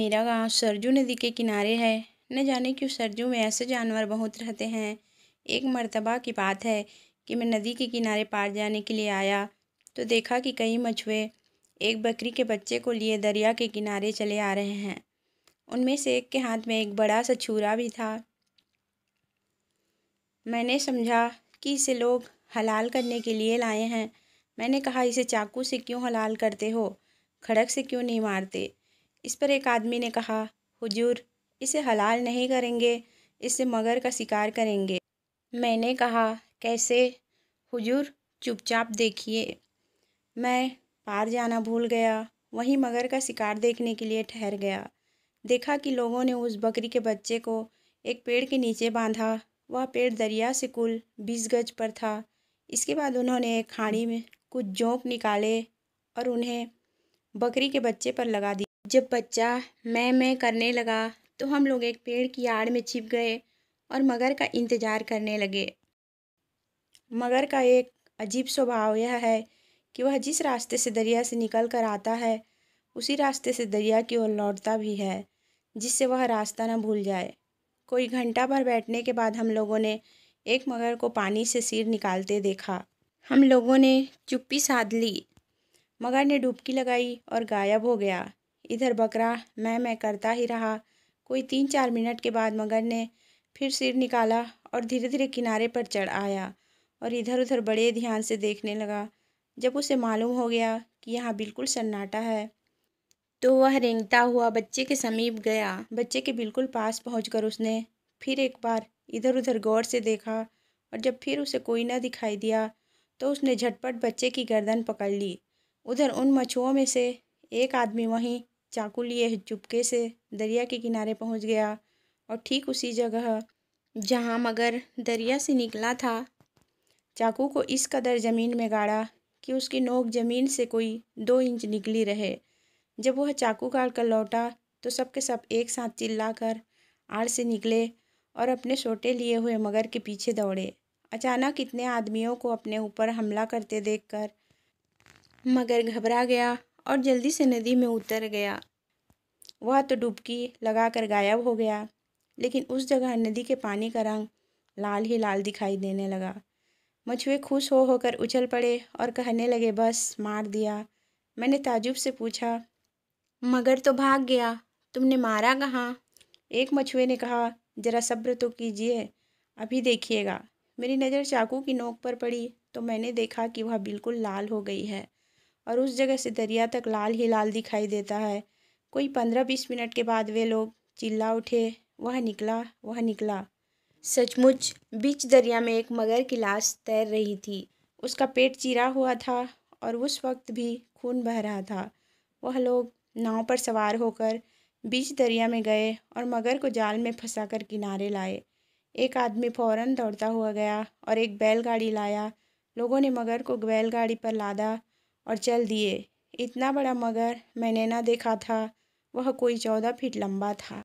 मेरा गांव सरजू नदी के किनारे है। न जाने क्यों सरजू में ऐसे जानवर बहुत रहते हैं। एक मर्तबा की बात है कि मैं नदी के किनारे पार जाने के लिए आया तो देखा कि कई मछुए एक बकरी के बच्चे को लिए दरिया के किनारे चले आ रहे हैं। उनमें से एक के हाथ में एक बड़ा सा छुरा भी था। मैंने समझा कि इसे लोग हलाल करने के लिए लाए हैं। मैंने कहा, इसे चाकू से क्यों हलाल करते हो, खड़क से क्यों नहीं मारते। इस पर एक आदमी ने कहा, हुजूर, इसे हलाल नहीं करेंगे, इससे मगर का शिकार करेंगे। मैंने कहा, कैसे हुजूर, चुपचाप देखिए। मैं पार जाना भूल गया। वहीं मगर का शिकार देखने के लिए ठहर गया। देखा कि लोगों ने उस बकरी के बच्चे को एक पेड़ के नीचे बांधा। वह पेड़ दरिया से कुल 20 गज पर था। इसके बाद उन्होंने एक खाड़ी में कुछ जोंक निकाले और उन्हें बकरी के बच्चे पर लगा दिया। जब बच्चा मैं करने लगा तो हम लोग एक पेड़ की आड़ में छिप गए और मगर का इंतज़ार करने लगे। मगर का एक अजीब स्वभाव यह है कि वह जिस रास्ते से दरिया से निकल कर आता है उसी रास्ते से दरिया की ओर लौटता भी है, जिससे वह रास्ता न भूल जाए। कोई घंटा भर बैठने के बाद हम लोगों ने एक मगर को पानी से सिर निकालते देखा। हम लोगों ने चुप्पी साध ली। मगर ने डुबकी लगाई और गायब हो गया। इधर बकरा मैं करता ही रहा। कोई 3-4 मिनट के बाद मगर ने फिर सिर निकाला और धीरे धीरे किनारे पर चढ़ आया और इधर उधर बड़े ध्यान से देखने लगा। जब उसे मालूम हो गया कि यहाँ बिल्कुल सन्नाटा है तो वह रेंगता हुआ बच्चे के समीप गया। बच्चे के बिल्कुल पास पहुंचकर उसने फिर एक बार इधर उधर गौर से देखा और जब फिर उसे कोई न दिखाई दिया तो उसने झटपट बच्चे की गर्दन पकड़ ली। उधर उन मछुओं में से एक आदमी वहीं चाकू लिए चुपके से दरिया के किनारे पहुंच गया और ठीक उसी जगह जहां मगर दरिया से निकला था, चाकू को इस कदर ज़मीन में गाड़ा कि उसकी नोक ज़मीन से कोई 2 इंच निकली रहे। जब वह चाकू काट कर लौटा तो सब के सब एक साथ चिल्लाकर आड़ से निकले और अपने सोटे लिए हुए मगर के पीछे दौड़े। अचानक इतने आदमियों को अपने ऊपर हमला करते देखकर मगर घबरा गया और जल्दी से नदी में उतर गया। वह तो डुबकी लगाकर गायब हो गया, लेकिन उस जगह नदी के पानी का रंग लाल ही लाल दिखाई देने लगा। मछुए खुश हो होकर उछल पड़े और कहने लगे, बस मार दिया। मैंने ताज्जुब से पूछा, मगर तो भाग गया, तुमने मारा कहाँ? एक मछुए ने कहा, जरा सब्र तो कीजिए, अभी देखिएगा। मेरी नज़र चाकू की नोक पर पड़ी तो मैंने देखा कि वह बिल्कुल लाल हो गई है और उस जगह से दरिया तक लाल ही लाल दिखाई देता है। कोई 15-20 मिनट के बाद वे लोग चिल्ला उठे, वह निकला, वह निकला। सचमुच बीच दरिया में एक मगर की लाश तैर रही थी। उसका पेट चीरा हुआ था और उस वक्त भी खून बह रहा था। वह लोग नाव पर सवार होकर बीच दरिया में गए और मगर को जाल में फंसाकर किनारे लाए। एक आदमी फौरन दौड़ता हुआ गया और एक बैलगाड़ी लाया। लोगों ने मगर को बैलगाड़ी पर लादा और चल दिए। इतना बड़ा मगर मैंने ना देखा था। वह कोई 14 फीट लंबा था।